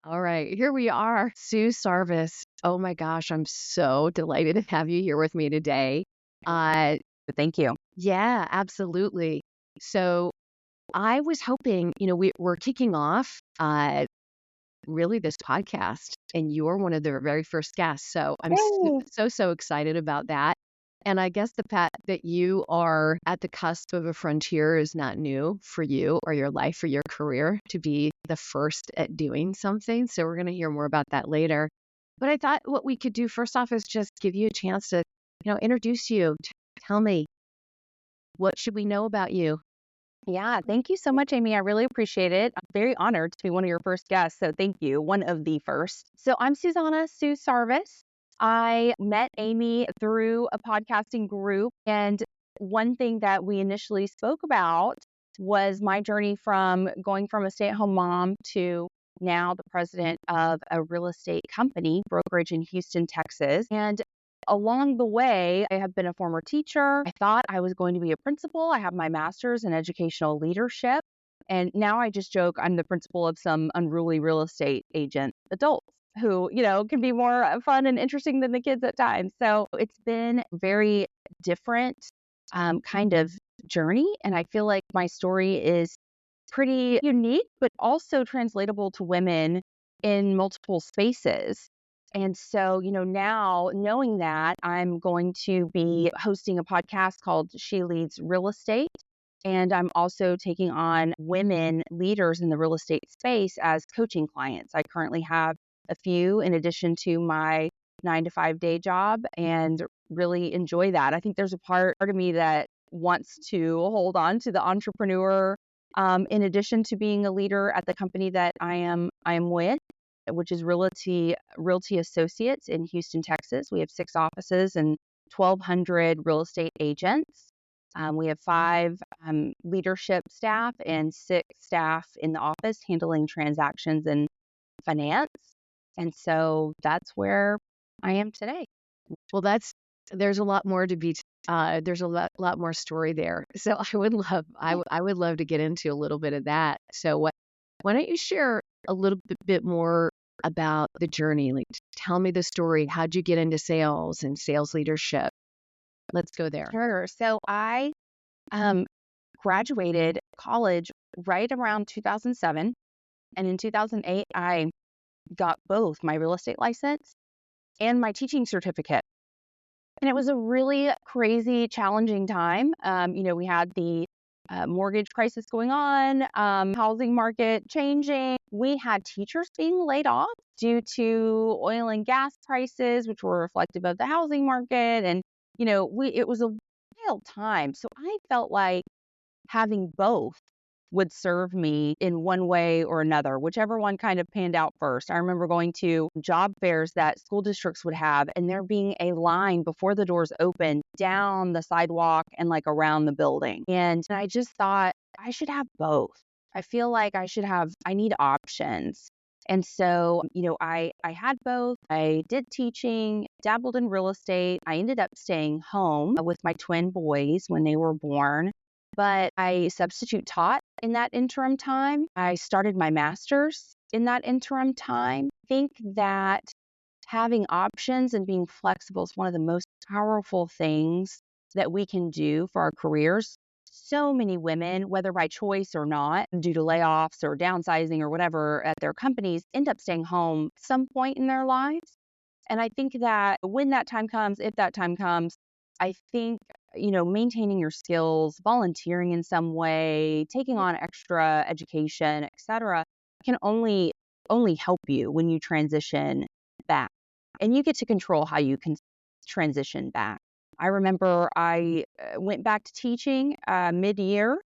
All right, here we are, Sue Sarvis. Oh my gosh, I'm so delighted to have you here with me today. Uh, Thank you. yeah, absolutely. So I was hoping, we're kicking off really this podcast, and you're one of the very first guests. So I'm Yay. so excited about that. And I guess the fact that you are at the cusp of a frontier is not new for you or your life or your career to be the first at doing something. So we're going to hear more about that later. But I thought what we could do first off is just give you a chance to, introduce you. Tell me, what should we know about you? Yeah, thank you so much, Amy. I really appreciate it. I'm very honored to be one of your first guests. So thank you. One of the first. So I'm Susana Sue Sarvis. I met Amy through a podcasting group. And one thing that we initially spoke about was my journey from going from a stay-at-home mom to now the president of a real estate company, Brokerage in Houston, Texas. And along the way, I have been a former teacher. I thought I was going to be a principal. I have my master's in educational leadership. And now I just joke I'm the principal of some unruly real estate agent adults who, can be more fun and interesting than the kids at times. So it's been very different kind of journey. And I feel like my story is pretty unique, but also translatable to women in multiple spaces. And so, now knowing that, I'm going to be hosting a podcast called She Leads Real Estate. And I'm also taking on women leaders in the real estate space as coaching clients. I currently have a few in addition to my 9 to 5 day job and really enjoy that. I think there's a part of me that wants to hold on to the entrepreneur in addition to being a leader at the company that I am with, which is Realty Associates in Houston, Texas. We have 6 offices and 1,200 real estate agents. We have 5 leadership staff and 6 staff in the office handling transactions and finance. And so that's where I am today. Well, there's a lot more to be there's a lot more story there. So I would love to get into a little bit of that. So why don't you share a little bit more about the journey? Like tell me the story. How'd you get into sales and sales leadership? Let's go there. Sure. So I um, graduated college right around 2007. And in 2008, I got both my real estate license and my teaching certificate. And it was a really crazy, challenging time. We had the mortgage crisis going on, housing market changing. We had teachers being laid off due to oil and gas prices, which were reflective of the housing market. And, it was a wild time. So I felt like having both would serve me in one way or another, whichever one kind of panned out first. I remember going to job fairs that school districts would have, and there being a line before the doors open down the sidewalk and like around the building. And I just thought I should have both. I feel like I need options. And so, I had both. I did teaching, dabbled in real estate. I ended up staying home with my twin boys when they were born, but I substitute taught in that interim time. I started my master's in that interim time. I think that having options and being flexible is one of the most powerful things that we can do for our careers. So many women, whether by choice or not, due to layoffs or downsizing or whatever at their companies, end up staying home at some point in their lives. And I think that when that time comes, if that time comes, I think, maintaining your skills, volunteering in some way, taking on extra education, etc., can only help you when you transition back. And you get to control how you can transition back. I remember I went back to teaching mid-year,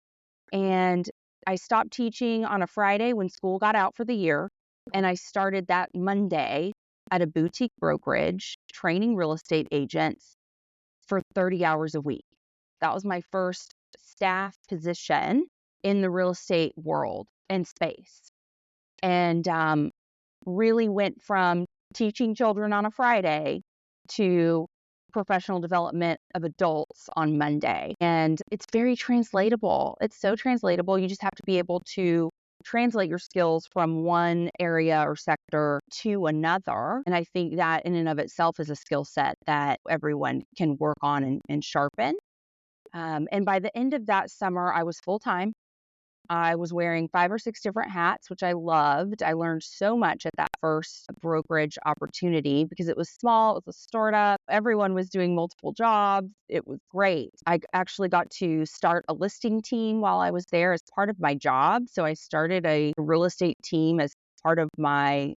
and I stopped teaching on a Friday when school got out for the year. And I started that Monday at a boutique brokerage training real estate agents for 30 hours a week. That was my first staff position in the real estate world and space. And really went from teaching children on a Friday to professional development of adults on Monday. And it's very translatable. It's so translatable. You just have to be able to translate your skills from one area or sector to another. And I think that in and of itself is a skill set that everyone can work on and sharpen. And by the end of that summer, I was full time. I was wearing 5 or 6 different hats, which I loved. I learned so much at that first brokerage opportunity because it was small, it was a startup. Everyone was doing multiple jobs. It was great. I actually got to start a listing team while I was there as part of my job. So I started a real estate team as part of my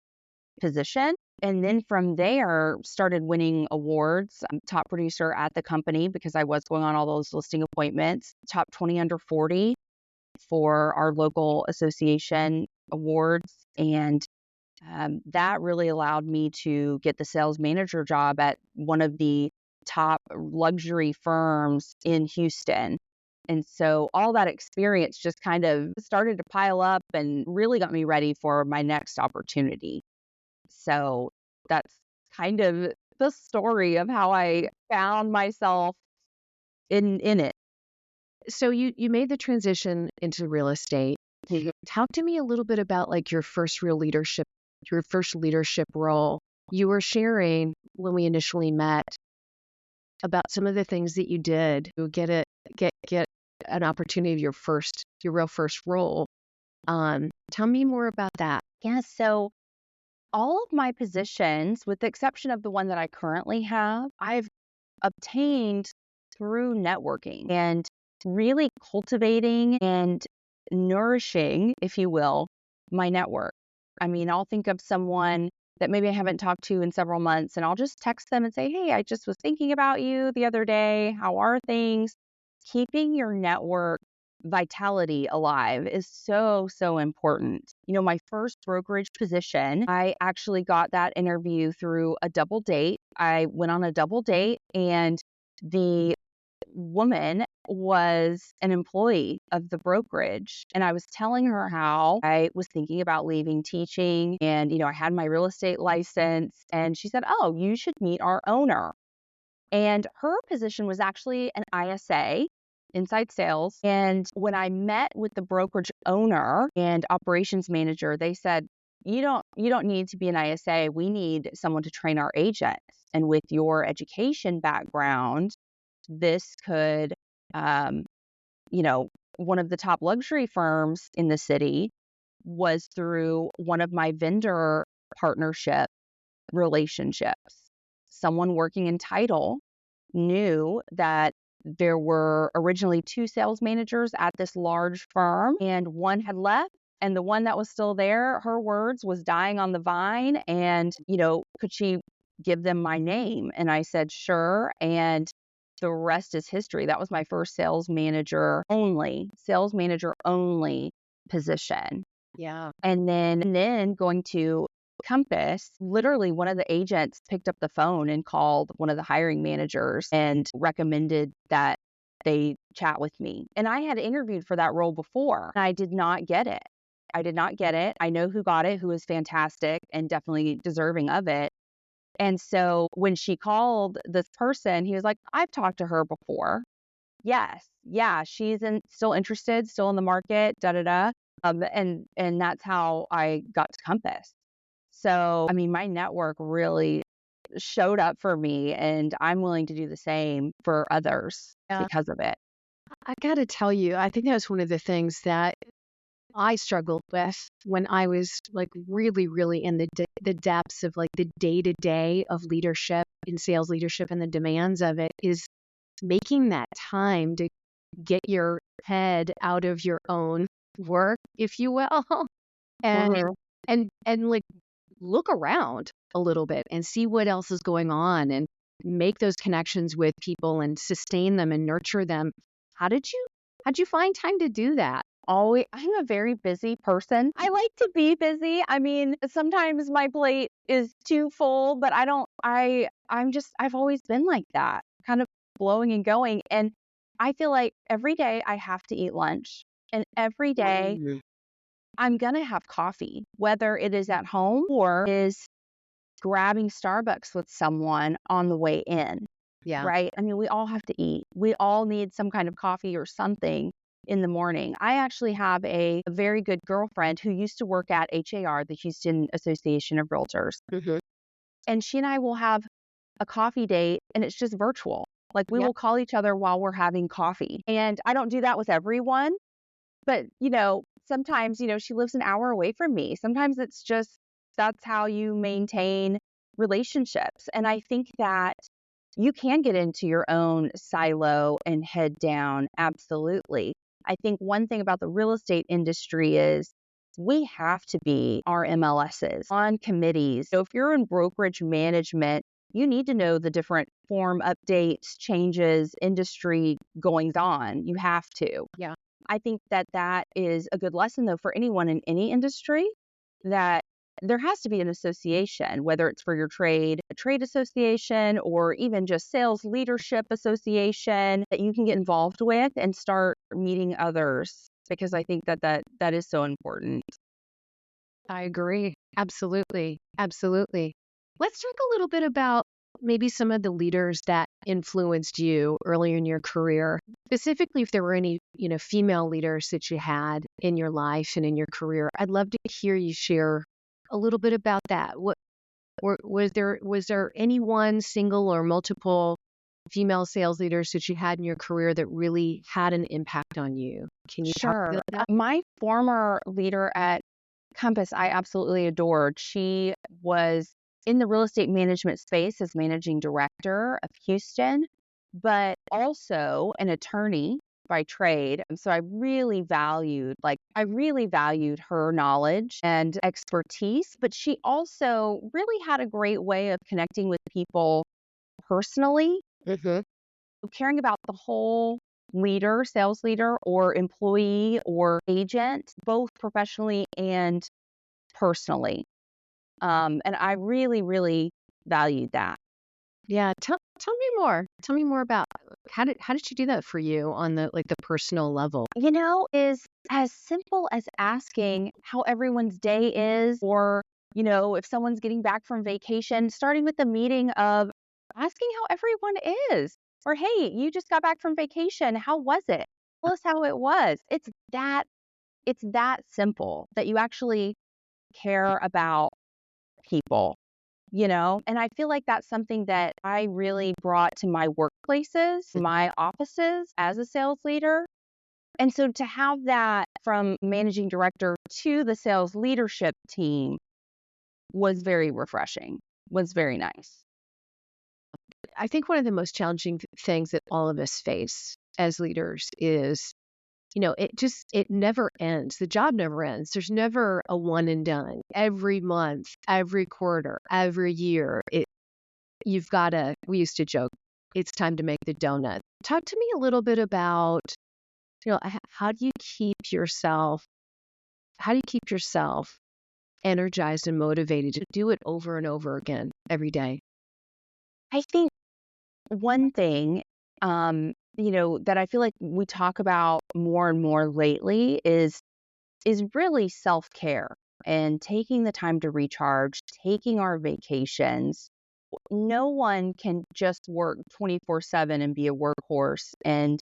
position. And then from there, started winning awards. I'm top producer at the company because I was going on all those listing appointments, top 20 under 40 for our local association awards. And that really allowed me to get the sales manager job at one of the top luxury firms in Houston. And so all that experience just kind of started to pile up and really got me ready for my next opportunity. So that's kind of the story of how I found myself in it. So you made the transition into real estate. Mhm. Talk to me a little bit about like your first leadership role. You were sharing when we initially met about some of the things that you did to get an opportunity of your real first role. Tell me more about that. Yeah, so all of my positions, with the exception of the one that I currently have, I've obtained through networking and really cultivating and nourishing, if you will, my network. I mean, I'll think of someone that maybe I haven't talked to in several months, and I'll just text them and say, "Hey, I just was thinking about you the other day. How are things?" Keeping your network vitality alive is so, so important. My first brokerage position, I actually got that interview through a double date. I went on a double date, and the woman was an employee of the brokerage. And I was telling her how I was thinking about leaving teaching and, I had my real estate license. And she said, "Oh, you should meet our owner." And her position was actually an ISA, inside sales. And when I met with the brokerage owner and operations manager, they said, "You don't need to be an ISA. We need someone to train our agents. And with your education background, this could, um, one of the top luxury firms in the city was through one of my vendor partnership relationships. Someone working in title knew that there were originally 2 sales managers at this large firm, and one had left. And the one that was still there, her words, was dying on the vine. And, could she give them my name? And I said, sure. And the rest is history. That was my first sales manager only position. Yeah. And then going to Compass, literally one of the agents picked up the phone and called one of the hiring managers and recommended that they chat with me. And I had interviewed for that role before, and I did not get it. I know who got it, who was fantastic and definitely deserving of it. And so when she called this person, he was like, "I've talked to her before. Yes. Yeah, still interested, still in the market, da da da." And that's how I got to Compass. So, I mean, my network really showed up for me, and I'm willing to do the same for others Yeah. because of it. I got to tell you, I think that was one of the things that I struggled with when I was like really, really in the depths of like the day to day of leadership in sales leadership and the demands of it is making that time to get your head out of your own work, if you will, and Mhm. and like look around a little bit and see what else is going on and make those connections with people and sustain them and nurture them. How'd you find time to do that? I'm a very busy person. I like to be busy. I mean, sometimes my plate is too full, but I've always been like that, kind of blowing and going. And I feel like every day I have to eat lunch, and every day Mhm. I'm going to have coffee, whether it is at home or is grabbing Starbucks with someone on the way in, Yeah. right? I mean, we all have to eat. We all need some kind of coffee or something in the morning. I actually have a very good girlfriend who used to work at HAR, the Houston Association of Realtors. Mm-hmm. And she and I will have a coffee date and it's just virtual. Like we Yep. will call each other while we're having coffee. And I don't do that with everyone, but sometimes, she lives an hour away from me. Sometimes it's just that's how you maintain relationships. And I think that you can get into your own silo and head down. Absolutely. I think one thing about the real estate industry is we have to be our MLSs on committees. So if you're in brokerage management, you need to know the different form updates, changes, industry goings on. You have to. Yeah. I think that that is a good lesson, though, for anyone in any industry, that there has to be an association, whether it's for your trade, a trade association, or even just sales leadership association that you can get involved with and start meeting others, because I think that is so important. I agree. Absolutely. Absolutely. Let's talk a little bit about maybe some of the leaders that influenced you earlier in your career. Specifically, if there were any, female leaders that you had in your life and in your career. I'd love to hear you share a little bit about that. Was there any one single or multiple female sales leaders that you had in your career that really had an impact on you? Can you talk Sure. about that? My former leader at Compass, I absolutely adored. She was in the real estate management space as managing director of Houston, but also an attorney by trade. And so I really valued her knowledge and expertise, but she also really had a great way of connecting with people personally, Mm-hmm. caring about the whole leader, sales leader, or employee or agent, both professionally and personally. And I really, really valued that. Yeah, tell me more. Tell me more about how did she do that for you on the personal level? Is as simple as asking how everyone's day is, or, if someone's getting back from vacation, starting with the meeting of asking how everyone is. Or, hey, you just got back from vacation. How was it? Tell us how it was. It's that simple that you actually care about people. And I feel like that's something that I really brought to my workplaces, my offices as a sales leader. And so to have that from managing director to the sales leadership team was very refreshing, was very nice. I think one of the most challenging things that all of us face as leaders is, it never ends. The job never ends. There's never a one and done. Every month, every quarter, every year, we used to joke, it's time to make the donut. Talk to me a little bit about, how do you keep yourself, energized and motivated to do it over and over again every day? I think one thing, that I feel like we talk about more and more lately is really self-care and taking the time to recharge, taking our vacations. No one can just work 24/7 and be a workhorse and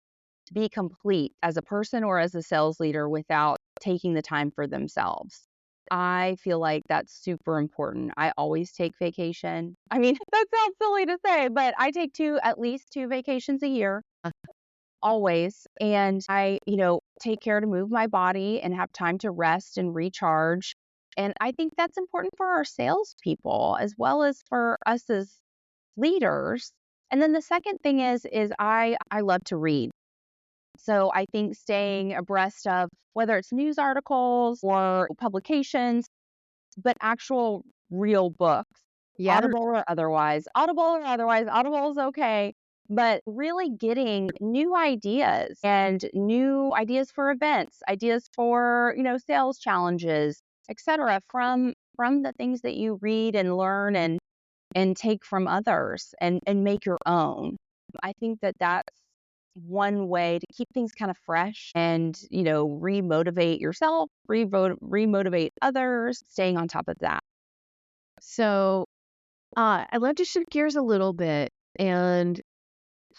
be complete as a person or as a sales leader without taking the time for themselves. I feel like that's super important. I always take vacation. I mean, that sounds silly to say, but I take at least two vacations a year, always. And I, take care to move my body and have time to rest and recharge. And I think that's important for our salespeople as well as for us as leaders. And then the second thing is I love to read. So I think staying abreast of whether it's news articles or publications, but actual real books, Yeah. Audible is okay, but really getting new ideas and new ideas for events, ideas for, sales challenges, etc. from the things that you read and learn and take from others and make your own. I think that that's one way to keep things kind of fresh and, remotivate yourself, remotivate others, staying on top of that. So I'd love to shift gears a little bit and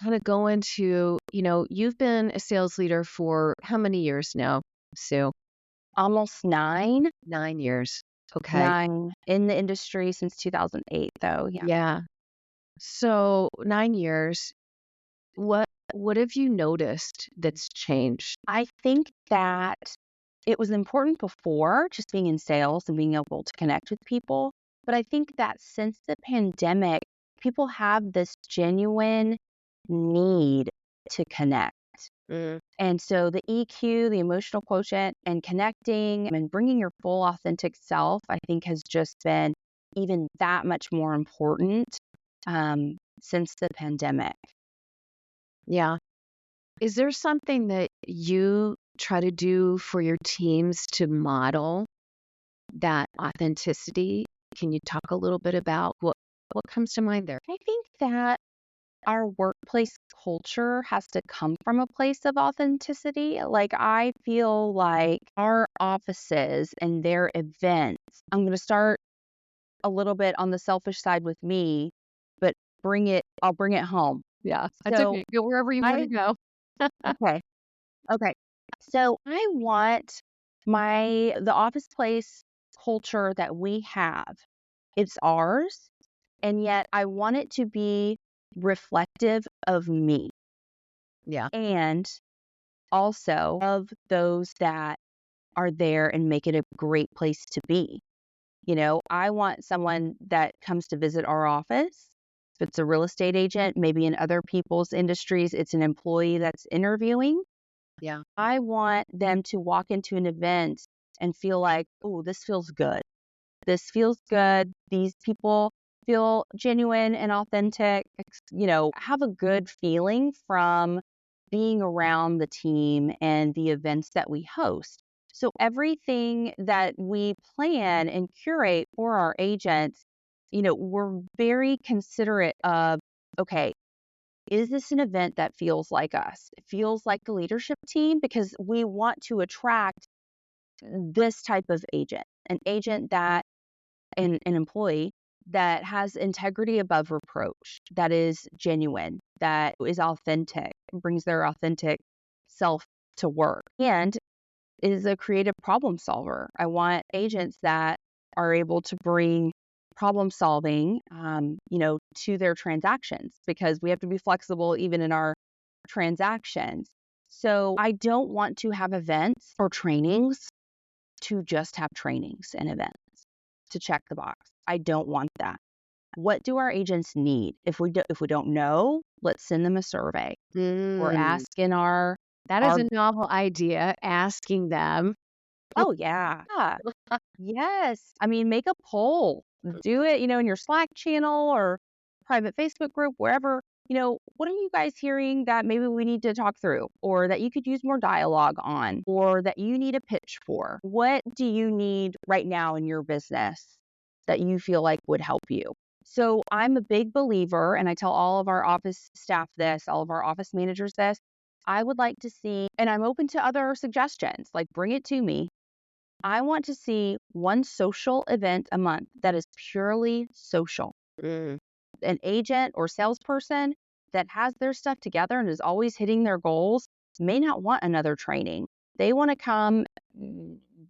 kind of go into, you've been a sales leader for how many years now, Sue? Almost 9, 9 years. Okay. 9 in the industry since 2008, though. Yeah. Yeah. So 9 years, what have you noticed that's changed? I think that it was important before just being in sales and being able to connect with people. But I think that since the pandemic, people have this genuine need to connect. Mm, And so the EQ, the emotional quotient, and connecting and bringing your full authentic self, I think has just been even that much more important since the pandemic. yeah. Is there something that you try to do for your teams to model that authenticity? Can you talk a little bit about what comes to mind there? I think that our workplace culture has to come from a place of authenticity. Like, I feel like our offices and their events, I'm going to start a little bit on the selfish side with me, but I'll bring it home. Yeah, that's So okay. Go wherever you want to I, go. okay, okay. So I want the office place culture that we have, it's ours. And yet I want it to be reflective of me Yeah. and also of those that are there and make it a great place to be. I want someone that comes to visit our office. If it's a real estate agent, maybe in other people's industries, it's an employee that's interviewing. Yeah. I want them to walk into an event and feel like, oh, this feels good. This feels good. These people feel genuine and authentic, have a good feeling from being around the team and the events that we host. So everything that we plan and curate for our agents, we're very considerate of, okay, is this an event that feels like us? It feels like the leadership team because we want to attract this type of agent, an agent that an employee that has integrity above reproach, that is genuine, that is authentic, brings their authentic self to work, and is a creative problem solver. I want agents that are able to bring problem solving, to their transactions because we have to be flexible even in our transactions. So I don't want to have events or trainings to just have trainings and events to check the box. I don't want that. What do our agents need? If we don't know, let's send them a survey or Mm, ask in our that is our a novel idea, asking them. oh yeah. Yeah. Yes. I mean, make a poll. Do it, in your Slack channel or private Facebook group, wherever. What are you guys hearing that maybe we need to talk through or that you could use more dialogue on or that you need a pitch for? What do you need right now in your business that you feel like would help you? So I'm a big believer, and I tell all of our office staff this, all of our office managers this. I would like to see, and I'm open to other suggestions, like bring it to me. I want to see one social event a month that is purely social. Mm, An agent or salesperson that has their stuff together and is always hitting their goals may not want another training. They want to come,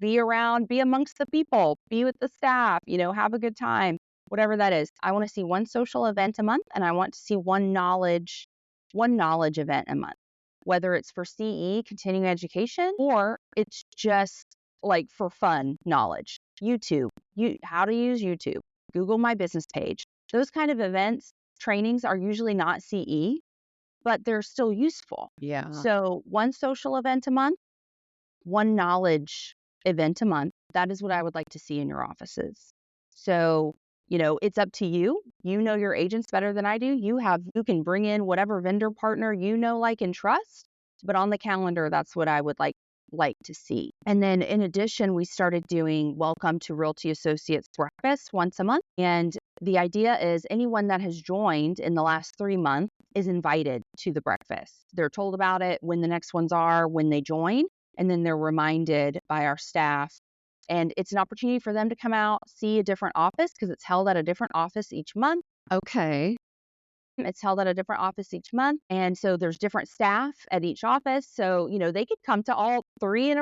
be around, be amongst the people, be with the staff, have a good time, whatever that is. I want to see one social event a month and I want to see one knowledge event a month, whether it's for CE, continuing education, or it's just like for fun knowledge. YouTube, how to use YouTube, Google My Business page. Those kind of events, trainings are usually not CE, but they're still useful. yeah. So one social event a month, one knowledge event a month. That is what I would like to see in your offices. So, it's up to you. You know your agents better than I do. You can bring in whatever vendor partner like, and trust. But on the calendar, that's what I would like to see. And then in addition, we started doing Welcome to Realty Associates breakfast once a month. And the idea is anyone that has joined in the last 3 months is invited to the breakfast. They're told about it, when the next ones are, when they join, and then they're reminded by our staff. And it's an opportunity for them to come out, see a different office because it's held at a different office each month. Okay. It's held at a different office each month. And so there's different staff at each office. So, they could come to all 3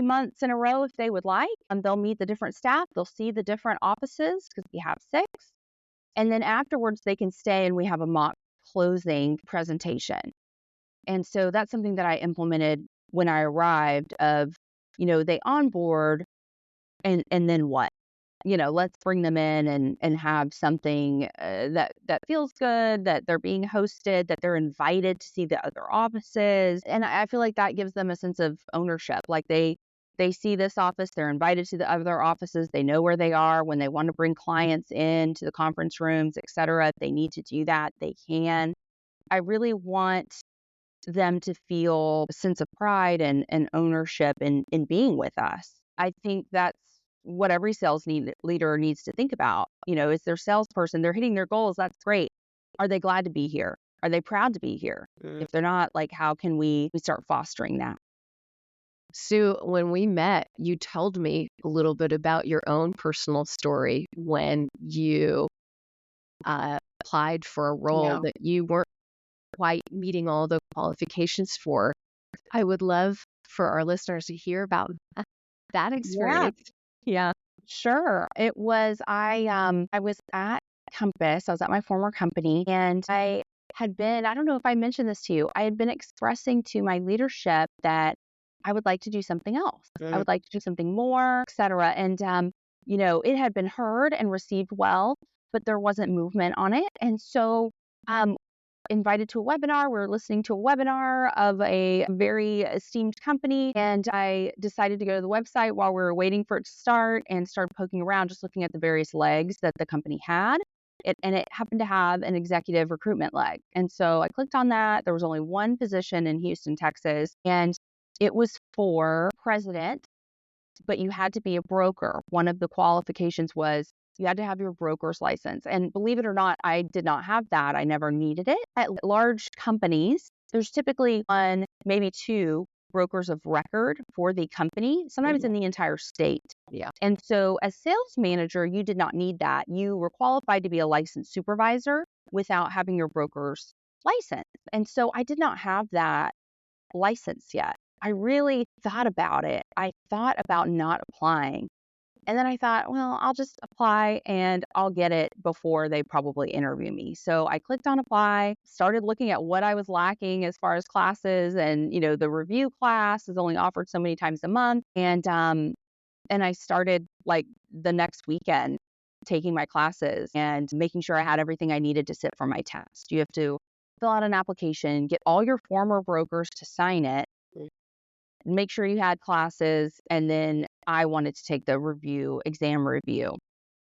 months in a row if they would like. They'll meet the different staff. They'll see the different offices because we have 6. And then afterwards they can stay and we have a mock closing presentation. And so that's something that I implemented when I arrived of, they onboard and then what? Let's bring them in and have something that feels good, that they're being hosted, that they're invited to see the other offices. And I feel like that gives them a sense of ownership. Like they see this office, they're invited to the other offices, they know where they are when they want to bring clients in to the conference rooms, et cetera. If they need to do that, they can. I really want them to feel a sense of pride and ownership in being with us. I think that's what every leader needs to think about. Is their salesperson, they're hitting their goals, that's great. Are they glad to be here? Are they proud to be here? If they're not, like, how can we start fostering that? Sue, when we met, you told me a little bit about your own personal story when you applied for a role that you weren't quite meeting all the qualifications for. I would love for our listeners to hear about that experience. Yeah, sure. It was, I was at Compass. I was at my former company, and I don't know if I mentioned this to you, I had been expressing to my leadership that I would like to do something else. I would like to do something more, et cetera. And, it had been heard and received well, but there wasn't movement on it. And so, invited to a webinar. We were listening to a webinar of a very esteemed company, and I decided to go to the website while we were waiting for it to start and start poking around, just looking at the various legs that the company had. And it happened to have an executive recruitment leg. And so I clicked on that. There was only one position in Houston, Texas, and it was for president, but you had to be a broker. One of the qualifications was you had to have your broker's license. And believe it or not, I did not have that. I never needed it. At large companies, there's typically 1, maybe 2 brokers of record for the company, sometimes in the entire state. Yeah. And so as sales manager, you did not need that. You were qualified to be a licensed supervisor without having your broker's license. And so I did not have that license yet. I really thought about it. I thought about not applying. And then I thought, well, I'll just apply and I'll get it before they probably interview me. So I clicked on apply, started looking at what I was lacking as far as classes, and the review class is only offered so many times a month. And I started, like, the next weekend taking my classes and making sure I had everything I needed to sit for my test. You have to fill out an application, get all your former brokers to sign it, make sure you had classes, and then I wanted to take the exam review.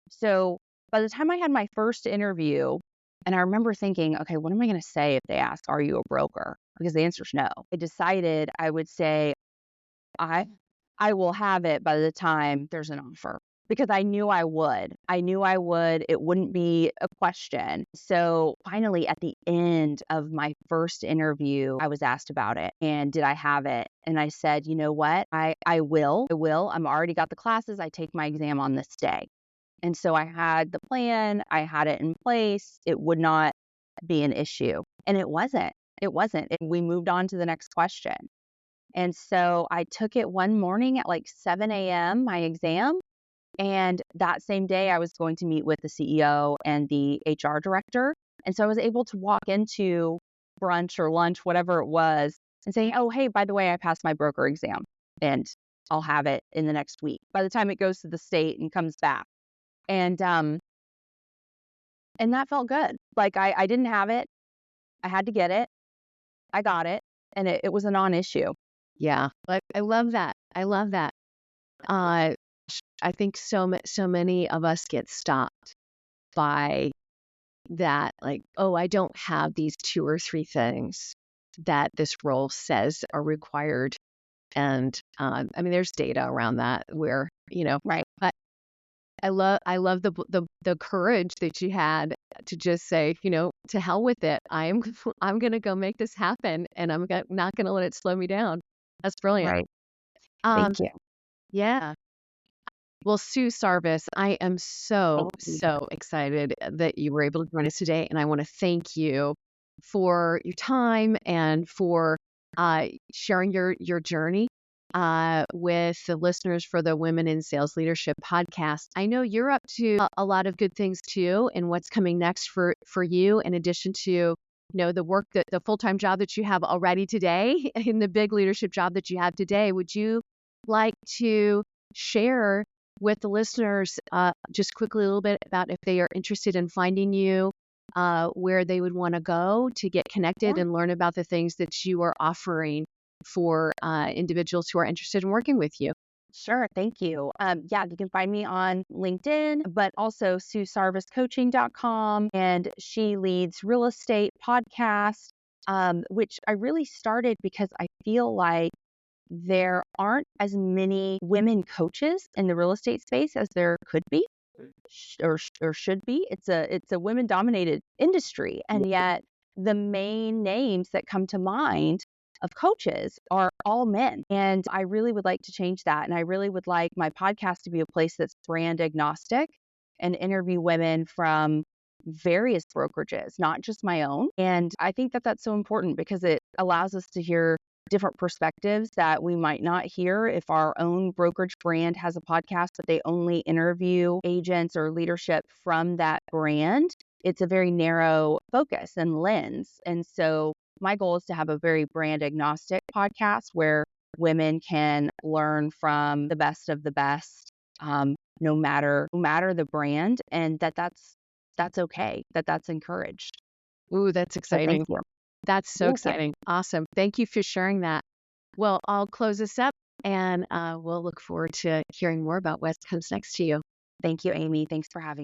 So by the time I had my first interview, and I remember thinking, okay, what am I going to say if they ask, are you a broker? Because the answer is no. I decided I would say, I will have it by the time there's an offer, because I knew I would. It wouldn't be a question. So finally, at the end of my first interview, I was asked about it. And did I have it? And I said, you know what? I will. I'm already got the classes. I take my exam on this day. And so I had the plan. I had it in place. It would not be an issue. And it wasn't. We moved on to the next question. And so I took it one morning at like 7 a.m., my exam. And that same day, I was going to meet with the CEO and the HR director. And so I was able to walk into brunch or lunch, whatever it was, and say, oh, hey, by the way, I passed my broker exam and I'll have it in the next week by the time it goes to the state and comes back. And that felt good. Like I didn't have it. I had to get it. I got it. And it was a non-issue. Yeah. Like, I love that. I think so many of us get stopped by that, like, oh, I don't have these 2 or 3 things that this role says are required. And I mean, there's data around that where, Right. but I love the courage that you had to just say, to hell with it. I'm going to go make this happen, and I'm not going to let it slow me down. That's brilliant. Right. Um, Thank you. yeah. Well, Sue Sarvis, I am so, Thank you. so excited that you were able to join us today. And I want to thank you for your time and for sharing your journey with the listeners for the Women in Sales Leadership podcast. I know you're up to a lot of good things too, and what's coming next for you, in addition to the work that the full-time job that you have already today and the big leadership job that you have today. Would you like to share with the listeners just quickly a little bit about if they are interested in finding you, where they would want to go to get connected Yeah. and learn about the things that you are offering for individuals who are interested in working with you? Sure. Thank you. Yeah, you can find me on LinkedIn, but also susarviscoaching.com. And she leads real estate podcast, which I really started because I feel like there aren't as many women coaches in the real estate space as there could be or should be. It's a women dominated industry, and yet the main names that come to mind of coaches are all men. And I really would like to change that. And I really would like my podcast to be a place that's brand agnostic and interview women from various brokerages, not just my own. And I think that that's so important because it allows us to hear different perspectives that we might not hear if our own brokerage brand has a podcast, but they only interview agents or leadership from that brand. It's a very narrow focus and lens. And so my goal is to have a very brand agnostic podcast where women can learn from the best of the best, no matter the brand, and that's okay, that's encouraged. Ooh, that's So thank exciting. you. That's so Yeah. exciting. Awesome. Thank you for sharing that. Well, I'll close this up and we'll look forward to hearing more about what comes next to you. Thank you, Amy. Thanks for having me.